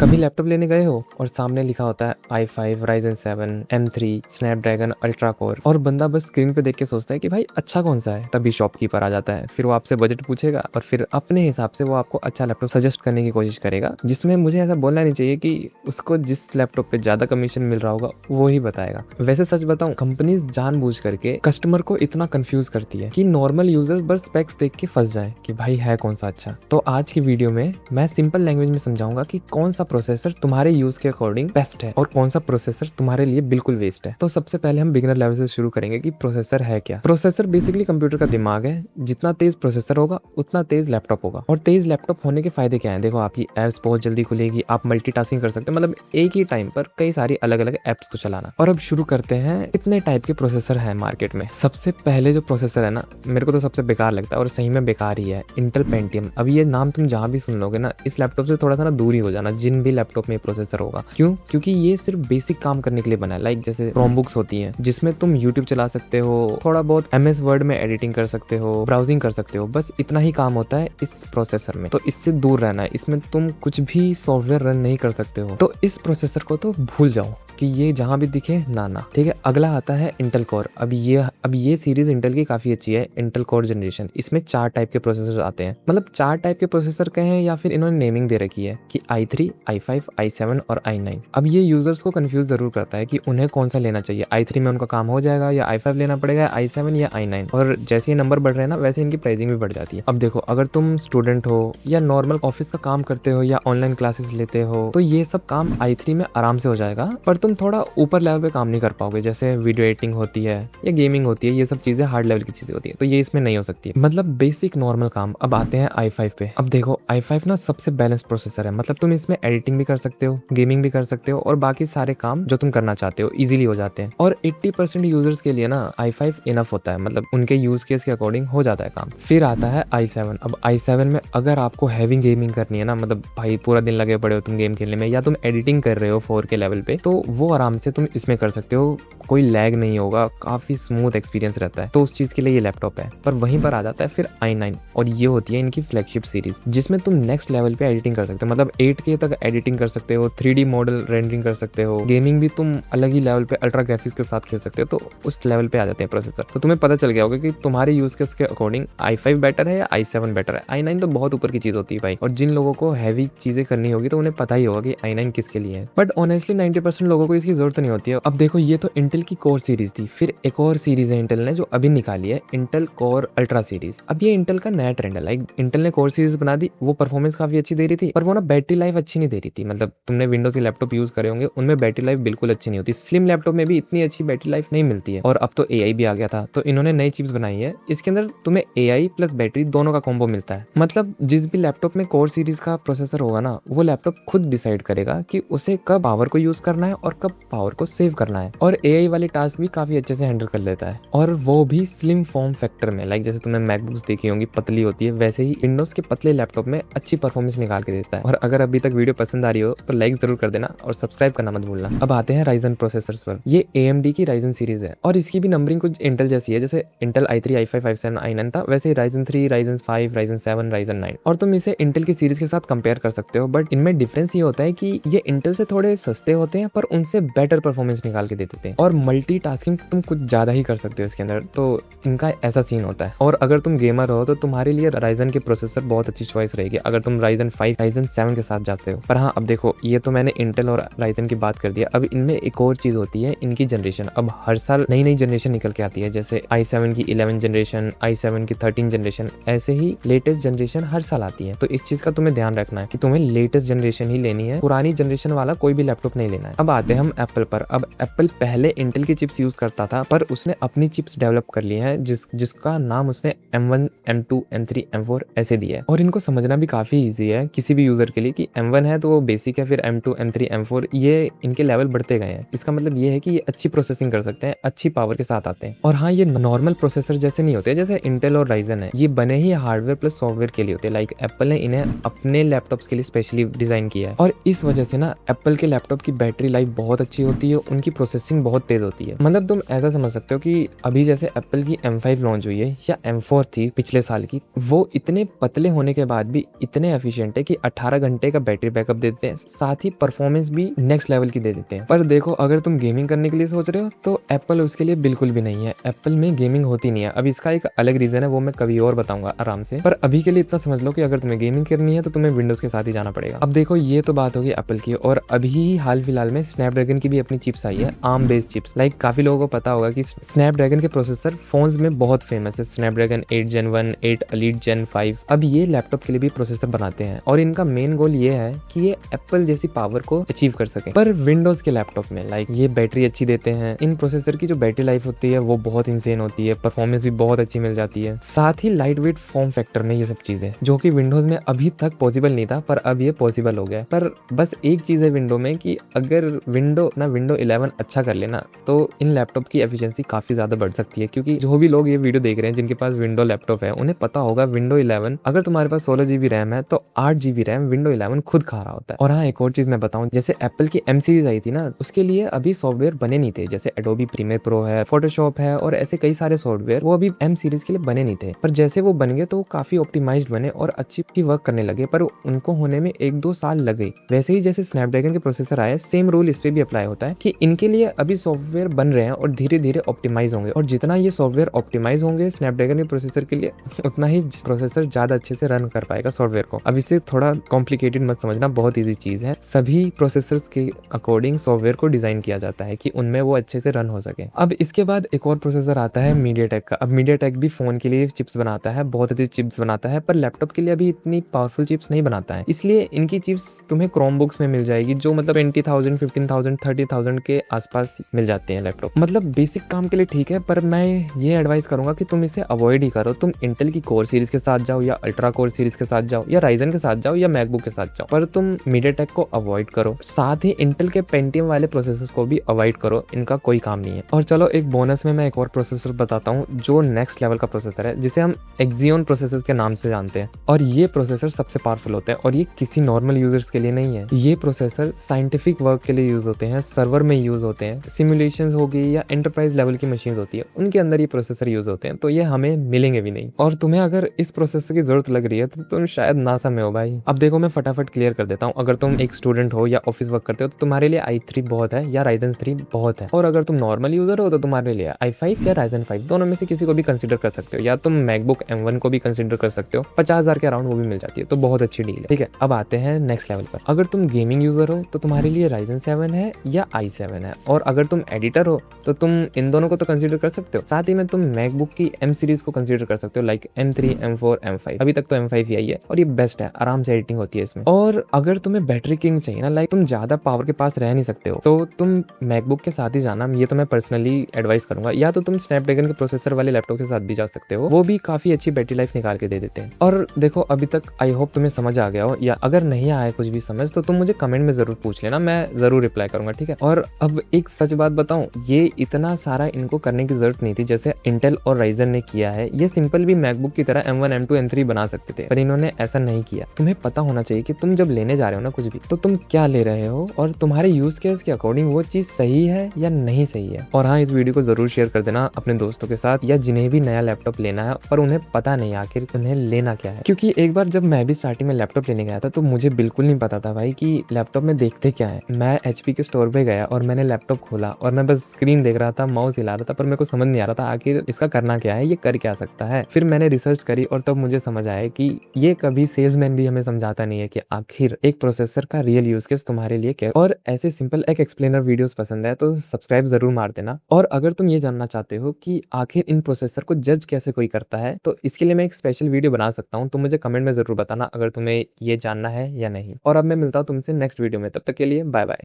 कभी लैपटॉप लेने गए हो और सामने लिखा होता है i5 Ryzen 7 M3 Snapdragon ultra core और बंदा बस स्क्रीन पे देख के सोचता है कि भाई अच्छा कौन सा है। तभी शॉपकीपर आ जाता है, फिर वो आपसे बजट पूछेगा और फिर अपने हिसाब से वो आपको अच्छा लैपटॉप सजेस्ट करने की कोशिश करेगा, जिसमें मुझे ऐसा बोलना नहीं चाहिए कि उसको जिस लैपटॉप पे ज्यादा कमीशन मिल रहा होगा वो ही बताएगा। वैसे सच बताऊं, कंपनीज जानबूझ करके कस्टमर को इतना कंफ्यूज करती है कि नॉर्मल यूजर्स बस स्पेक्स देख के फंस जाए कि भाई है कौन सा अच्छा। तो आज की वीडियो में मैं सिंपल लैंग्वेज में समझाऊंगा कि कौन सा प्रोसेसर तुम्हारे यूज के अकॉर्डिंग बेस्ट है और कौन सा प्रोसेसर तुम्हारे लिए बिल्कुल वेस्ट है। तो सबसे पहले हम बिगिनर लेवल से शुरू करेंगे कि प्रोसेसर है क्या। प्रोसेसर बेसिकली कंप्यूटर का दिमाग है। जितना तेज प्रोसेसर होगा उतना तेज लैपटॉप होगा। और तेज लैपटॉप होने के फायदे क्या है? देखो, आपकी एप्स बहुत जल्दी खुलेगी, आप मल्टीटास्किंग कर सकते हो, मतलब एक ही टाइम पर कई सारी अलग अलग एप्स को चलाना। और अब शुरू करते हैं, कितने टाइप के प्रोसेसर है मार्केट में। सबसे पहले जो प्रोसेसर है ना, मेरे को तो सबसे बेकार लगता है और सही में बेकार ही है, इंटेल पेंटियम। अब ये नाम तुम जहां भी सुन लोगे ना, इस लैपटॉप से थोड़ा सा ना दूर ही हो जाना, जिन भी लैपटॉप में प्रोसेसर होगा। क्यों? क्योंकि ये सिर्फ बेसिक काम करने के लिए बना है। लाइक जैसे क्रोमबुक्स होती हैं जिसमें तुम यूट्यूब चला सकते हो, थोड़ा बहुत MS वर्ड में एडिटिंग कर सकते हो, ब्राउजिंग कर सकते हो, बस इतना ही काम होता है इस प्रोसेसर में। तो इससे दूर रहना है, इसमें तुम कुछ भी सॉफ्टवेयर रन नहीं कर सकते हो। तो इस प्रोसेसर को तो भूल जाओ कि ये जहां भी दिखे ना। ठीक है, अगला आता है इंटेल कोर। अब ये सीरीज इंटेल की काफी अच्छी है, इंटेल कोर जनरेशन। इसमें 4 टाइप के प्रोसेसर आते हैं, मतलब 4 टाइप के प्रोसेसर कहें या फिर इन्होंने नेमिंग दे रखी है कि i3, i5, i7 और i9। अब ये यूजर्स को कंफ्यूज जरूर करता है कि उन्हें कौन सा लेना चाहिए। i3 में उनका काम हो जाएगा या i5 लेना पड़ेगा, i7 या i9। और जैसे ये नंबर बढ़ रहे हैं ना, वैसे इनकी प्राइसिंग भी बढ़ जाती है। अब देखो, अगर तुम स्टूडेंट हो या नॉर्मल ऑफिस का काम करते हो या ऑनलाइन क्लासेस लेते हो तो ये सब काम i3 में आराम से हो जाएगा। पर तुम थोड़ा ऊपर लेवल पे काम नहीं कर पाओगे, जैसे वीडियो एडिटिंग होती है या गेमिंग होती है, ये सब चीजें हार्ड लेवल की चीजें होती है, तो ये इसमें नहीं हो सकती, मतलब बेसिक नॉर्मल काम। अब आते हैं i5 पे। अब देखो, i5 ना सबसे बैलेंस प्रोसेसर है, मतलब तुम इसमें एडिटिंग भी कर सकते हो, गेमिंग भी कर सकते हो और बाकी सारे काम जो तुम करना चाहते हो इजीली हो जाते हैं। और 80% यूजर्स के लिए ना i5 इनफ होता है, मतलब उनके यूज केस के अकॉर्डिंग हो जाता है काम। फिर आता है i7। अब i7 में अगर आपको हैवी गेमिंग करनी है ना, मतलब भाई पूरा दिन लगे पड़े हो तुम गेम खेलने में, या तुम एडिटिंग कर रहे हो 4K लेवल पे, तो वो आराम से तुम इसमें कर सकते हो, कोई लैग नहीं होगा, काफी स्मूथ एक्सपीरियंस रहता है। तो उस चीज के लिए ये लैपटॉप है। पर वहीं पर आ जाता है फिर i9, और ये होती है इनकी फ्लैगशिप सीरीज, जिसमें तुम नेक्स्ट लेवल पे एडिटिंग कर सकते हो, मतलब 8K तक एडिटिंग कर सकते हो, 3D मॉडल रेंडरिंग कर सकते हो, गेमिंग भी तुम अलग ही लेवल पे अल्ट्रा ग्राफिक्स के साथ खेल सकते हो। तो उस लेवल पे आ जाते हैं प्रोसेसर। तो तुम्हें पता चल गया होगा कि तुम्हारे यूज केस के अकॉर्डिंग i5 बेटर है या i7 बेटर है। i9 तो बहुत ऊपर की चीज होती है भाई, और जिन लोगों को हैवी चीजें करनी होगी तो उन्हें पता ही होगा कि i9 किसके लिए है। बट ऑनेस्टली 90% लोगों को इसकी जरूरत नहीं होती है। अब देखो, ये तो इंटेल की कोर सीरीज थी, फिर एक और सीरीज है इंटेल ने जो अभी निकाली है, इंटेल कोर अल्ट्रा सीरीज। अब ये इंटेल का नया ट्रेंड है। लाइक इंटेल ने कोर सीरीज बना दी, वो परफॉर्मेंस काफी अच्छी दे रही थी, पर वो ना बैटरी लाइफ अच्छी नहीं दे रही थी। मतलब तुमने विंडोज के लैपटॉप यूज करे होंगे, उनमें बैटरी लाइफ बिल्कुल अच्छी नहीं होती। स्लिम लैपटॉप में भी इतनी अच्छी बैटरी लाइफ नहीं मिलती है। और अब तो AI भी आ गया था, तो इन्होंने नई चिप्स बनाई है, इसके अंदर तुम्हें AI प्लस बैटरी दोनों का कॉम्बो मिलता है। मतलब जिस भी लैपटॉप में कोर सीरीज का प्रोसेसर होगा ना, वो लैपटॉप खुद डिसाइड करेगा कि उसे कब पावर को यूज करना है और कब पावर को सेव करना है। और AI वाले टास्क भी काफी अच्छे से हैंडल कर लेता है, और वो भी स्लिम फॉर्म फैक्टर में। लाइक जैसे तुमने मैकबुक्स देखी होंगी, पतली होती है, वैसे ही विंडोज के पतले लैपटॉप में अच्छी परफॉर्मेंस निकाल के देता है। और अगर अभी तक वीडियो पसंद आ रही हो तो लाइक जरूर कर देना और सब्सक्राइब करना मत भूलना। अब आते हैं राइजन प्रोसेसर्स पर। ये AMD की राइजन सीरीज है और इसकी भी नंबरिंग कुछ इंटेल जैसी है, जैसे Intel i3, i5, i7, i9 था, वैसे राइजन 3, राइजन 5, राइजन 7, राइजन 9। और तुम इसे इंटेल की सीरीज के साथ कंपेयर कर सकते हो, बट इनमें डिफरेंस ये होता है कि ये इंटेल से थोड़े सस्ते होते हैं, पर उनसे बेटर परफॉर्मेंस निकाल के देते हैं। और मल्टीटास्किंग तुम कुछ ज्यादा ही कर सकते हो इसके अंदर, तो इनका ऐसा सीन होता है। और अगर तुम गेमर हो तो तुम्हारे लिए राइजन के प्रोसेसर बहुत अच्छी चॉइस रहेगी, अगर तुम राइजन 5, राइजन 7 के साथ जाते हो। पर हाँ, अब देखो, ये तो मैंने इंटेल और राइजन की बात कर दिया। अब इनमें एक और चीज होती है, इनकी जनरेशन। अब हर साल नई नई जनरेशन निकल के आती है, जैसे i7 की 11 जनरेशन, i7 की 13 जनरेशन, ऐसे ही लेटेस्ट जनरेशन हर साल आती है। तो इस चीज का तुम्हें ध्यान रखना है कि तुम्हें लेटेस्ट जनरेशन ही लेनी है, पुरानी जनरेशन वाला कोई भी लैपटॉप नहीं लेना है। अब आते हैं हम एप्पल पर। अब एप्पल पहले इंटेल की चिप्स यूज करता था, पर उसने अपनी चिप्स डेवलप कर ली है, जिसका नाम उसने M1, M2, M3, M4 ऐसे दिया है। और इनको समझना भी काफी इजी है किसी भी यूजर के लिए कि M1 है तो वो बेसिक है, फिर M2, M3, M4 ये इनके लेवल बढ़ते गए हैं। इसका मतलब ये है कि ये अच्छी प्रोसेसिंग कर सकते हैं, अच्छी पावर के साथ आते हैं। और हाँ, ये नॉर्मल प्रोसेसर जैसे नहीं होते जैसे इंटेल और राइजन है, ये बने ही हार्डवेयर प्लस सॉफ्टवेयर के लिए होते हैं। लाइक एप्पल ने इन्हें अपने लैपटॉप्स के लिए स्पेशली डिजाइन किया है, और इस वजह से ना एप्पल के लैपटॉप की बैटरी लाइफ बहुत अच्छी होती है, उनकी प्रोसेसिंग बहुत तेज होती है। मतलब तुम ऐसा समझ सकते हो कि अभी जैसे एप्पल की M5 लॉन्च हुई है या M4 थी पिछले साल की, वो इतने पतले होने के बाद भी इतने एफिशिएंट है कि 18 घंटे का बैटरी बैकअप देते हैं, साथ ही परफॉर्मेंस भी नेक्स्ट लेवल की दे देते हैं। पर देखो, अगर तुम गेमिंग करने के लिए सोच रहे हो तो एप्पल उसके लिए बिल्कुल भी नहीं है। एप्पल में गेमिंग होती नहीं है। अब इसका एक अलग रीजन है, वो मैं कभी और बताऊंगा आराम से। पर अभी के लिए इतना समझ लो कि अगर तुम्हें गेमिंग करनी है तो तुम्हें विंडोज के साथ ही जाना पड़ेगा। अब देखो, ये तो बात होगी एप्पल की, और अभी हाल फिलहाल में स्नैपड्रैगन की भी अपनी चिप्स आई है, आर्म बेस्ड चिप्स। लाइक काफी लोगों को पता होगा कि स्नैपड्रैगन के प्रोसेसर फोन्स में बहुत फेमस है, स्नैपड्रैगन 8 Gen 1, 8 Elite Gen 5। अब ये लैपटॉप के लिए भी प्रोसेसर बनाते हैं और इनका मेन गोल ये है कि ये एप्पल जैसी पावर को अचीव कर सके। पर विंडोज के लैपटॉप में लाइक ये बैटरी अच्छी देते हैं, इन प्रोसेसर की जो बैटरी लाइफ होती है वो बहुत इंसेन होती है, परफॉर्मेंस भी बहुत अच्छी मिल जाती है, साथ ही लाइट वेट फॉर्म फैक्टर में ये सब चीजें, जो कि विंडोज में अभी तक पॉसिबल नहीं था, पर अब ये पॉसिबल हो गया। पर बस एक चीज है विंडो में कि अगर विंडो 11 अच्छा कर लेना तो इन लैपटॉप की एफिशिएंसी काफी ज्यादा बढ़ सकती है। क्योंकि जो भी लोग ये वीडियो देख रहे हैं जिनके पास विंडो लैपटॉप है, उन्हें पता होगा विंडो 11 अगर तुम्हारे पास 16 GB रैम है तो 8 GB रैम विंडो 11 खुद खा रहा होता है। और हाँ, एक और चीज मैं बताऊं, जैसे एप्पल की M सीरीज आई थी ना, उसके लिए अभी सॉफ्टवेयर बने नहीं थे। जैसे एडोबी प्रीमियर प्रो है, फोटोशॉप है और ऐसे कई सारे सॉफ्टवेयर वो अभी M सीरीज के लिए बने नहीं थे। पर जैसे वो बन गए तो वो काफी ऑप्टिमाइज्ड बने और अच्छी वर्क करने लगे, पर उनको होने में 1-2 साल लगे। वैसे ही जैसे स्नैपड्रैगन के प्रोसेसर आए, सेम रूल इस पे भी अप्लाई होता है कि इनके लिए अभी सॉफ्टवेयर बन रहे हैं और धीरे धीरे ऑप्टिमाइज होंगे, और जितना ये सॉफ्टवेयर ऑप्टिमाइज होंगे स्नैपड्रैगन के प्रोसेसर के लिए, उतना ही प्रोसेसर ज्यादा अच्छे से रन कर पाएगा सॉफ्टवेयर को। अब इसे थोड़ा कॉम्प्लिकेटेड मत समझना, बहुत ईजी चीज है। सभी प्रोसेसर्स के अकॉर्डिंग सॉफ्टवेयर को डिजाइन किया जाता है कि उनमें वो अच्छे से रन हो सके। अब इसके बाद एक और प्रोसेसर आता है मीडियाटेक का। अब मीडियाटेक भी फोन के लिए चिप्स बनाता है, बहुत अच्छी चिप्स बनाता है, पर लैपटॉप के लिए अभी इतनी पावरफुल चिप्स नहीं बनाता है। इसलिए इनकी चिप्स तुम्हें क्रोम बुक्स में मिल जाएगी, जो मतलब 20,000, 15,000, 30,000 के आसपास मिल जाते हैं लैपटॉप। मतलब बेसिक काम के लिए ठीक है, पर मैं ये एडवाइस करूंगा कि तुम इसे अवॉइड ही करो। तुम इंटेल की कोर सीरीज के साथ जाओ, या अल्ट्रा कोर सीरीज के साथ जाओ, या राइजन के साथ जाओ, या मैकबुक के साथ जाओ, पर तुम मीडियाटेक को अवॉइड करो। साथ ही इंटेल के पेंटियम वाले प्रोसेसर्स को भी अवॉइड करो, इनका कोई काम नहीं है। और चलो एक बोनस में मैं एक और प्रोसेसर बताता हूँ जो नेक्स्ट लेवल का प्रोसेसर है, जिसे हम एक्सियोन प्रोसेसर के नाम से जानते हैं। और ये प्रोसेसर सबसे पावरफुल होते हैं, और ये किसी नॉर्मल यूजर्स के लिए नहीं है। ये प्रोसेसर साइंटिफिक वर्क के लिए यूज होते हैं, सर्वर में यूज होते हैं, सिमुलेशंस हो गई या एंटरप्राइज लेवल की मशीन्स होती है, उनके अंदर ये प्रोसेसर यूज होते हैं। तो ये हमें मिलेंगे भी नहीं। और तुम्हें अगर इस प्रोसेसर की जरूरत लग रही है तो तुम शायद नासा में हो भाई। अब देखो, मैं फटाफट क्लियर कर देता हूँ। अगर तुम एक स्टूडेंट हो या ऑफिस वर्क करते हो तो तुम्हारे लिए i3 बहुत है, या Ryzen 3 बहुत है। और अगर तुम नॉर्मल यूजर हो तो तुम्हारे लिए i5 या Ryzen 5, दोनों में से किसी को भी कंसिडर कर सकते हो, या तुम मैकबुक M1 को भी कंसिडर कर सकते हो। 50,000 के अराउंड वो भी मिल जाती है, तो बहुत अच्छी डील है। ठीक है, अब आते हैं नेक्स्ट लेवल पर। अगर तुम गेमिंग यूजर हो तो तुम्हारे लिए Ryzen 7 है या i7 है, और अगर तुम एडिटर हो तो तुम इन दोनों को तो कंसिडर कर सकते हो। साथ ही में तुम मैकबुक की M सीरीज को कंसिडर कर सकते हो, लाइक M3, M4, M5। अभी तक तो M5 ही आई है और ये बेस्ट है, आराम से एडिटिंग होती है इसमें। और अगर तुम्हें बैटरी किंग चाहिए ना, लाइक तुम ज्यादा पावर के पास रह नहीं सकते हो, तो तुम मैकबुक के साथ ही जाना, ये तो मैं पर्सनली एडवाइस करूंगा। या तो तुम स्नैपड्रैगन के प्रोसेसर वाले लैपटॉप के साथ भी जा सकते हो, वो भी काफी अच्छी बैटरी लाइफ निकाल के दे देते हैं। और देखो, अभी तक आई होप तुम्हें समझ आ गया हो, या अगर नहीं आया कुछ भी समझ तो तुम मुझे कमेंट में जरूर पूछ लेना, मैं जरूर रिप्लाई करूंगा। ठीक है, और अब एक सच बात बताऊं, ये इतना सारा इनको करने की जरूरत नहीं थी जैसे इंटेल और राइजन ने किया है। ये सिंपल भी मैकबुक की तरह M1, M2, M3 बना सकते थे, पर इन्होंने ऐसा नहीं किया। तुम्हें पता होना चाहिए कि तुम जब लेने जा रहे हो ना कुछ भी, तो तुम क्या ले रहे हो और तुम्हारे यूज केस के अकॉर्डिंग वो चीज सही है या नहीं सही है। और हाँ, इस वीडियो को जरूर शेयर कर देना अपने दोस्तों के साथ, या जिन्हें भी नया लैपटॉप लेना है पर उन्हें पता नहीं आखिर उन्हें लेना क्या है। क्योंकि एक बार जब मैं भी स्टार्टिंग में लैपटॉप लेने गया था तो मुझे बिल्कुल नहीं पता था भाई कि लैपटॉप में देखते क्या है। मैं HP के स्टोर पे गया और मैंने लैपटॉप खोला और मैं बस स्क्रीन देख रहा था, माउस हिला रहा था, पर मेरे को समझ नहीं आ रहा था आखिर इसका करना क्या है, ये कर क्या सकता है। फिर मैंने रिसर्च करी और तब मुझे समझ आया कि ये कभी सेल्समैन भी हमें समझाता नहीं है कि आखिर एक प्रोसेसर का रियल यूज केस तुम्हारे लिए क्या। और ऐसे सिंपल एक एक्सप्लेनर वीडियोस पसंद है तो सब्सक्राइब जरूर मार देना। और अगर तुम ये जानना चाहते हो कि आखिर इन प्रोसेसर को जज कैसे कोई करता है, तो इसके लिए मैं एक स्पेशल वीडियो बना सकता हूँ। तुम मुझे कमेंट में जरूर बताना अगर तुम्हें ये जानना है या नहीं। और अब मैं मिलता हूँ तुमसे नेक्स्ट वीडियो में, तब तक के लिए बाय बाय।